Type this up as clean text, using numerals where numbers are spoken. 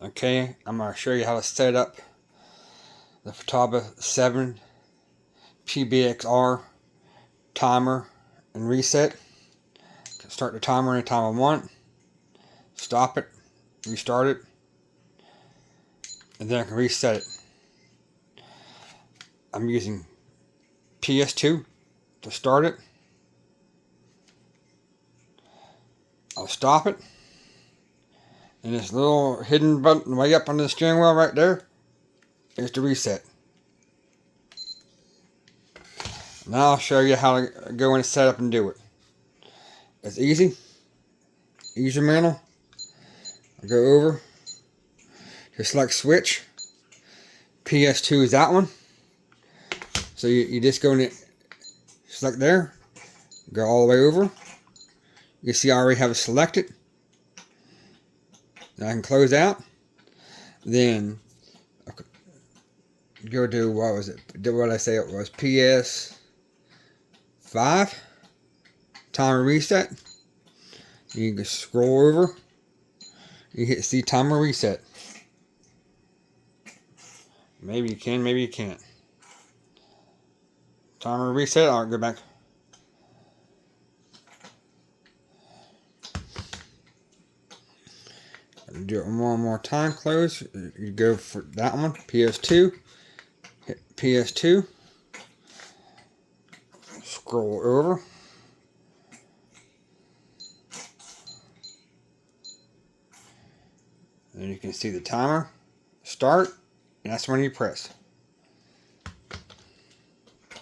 Okay, I'm going to show you how to set up the Futaba 7 PBXR timer and reset. Start the timer anytime I want, stop it, restart it, and then I can reset it. I'm using PS2 to start it. I'll stop it, and this little hidden button way up on the steering wheel right there is to reset. Now I'll show you how to go in and set up and do it. It's easy. User manual. I'll go over to select switch. PS2 is that one. So you just go in, select there, go all the way over. You see I already have it selected. Now I can close out. Then go to, what was it? What did I say it was? PS5. Timer reset. You can scroll over. You hit see timer reset. Maybe you can, maybe you can't. Timer reset. I'll go back. Do it one more time. Close. You go for that one. PS2. Hit PS2. Scroll over. And you can see the timer start. And that's when you press.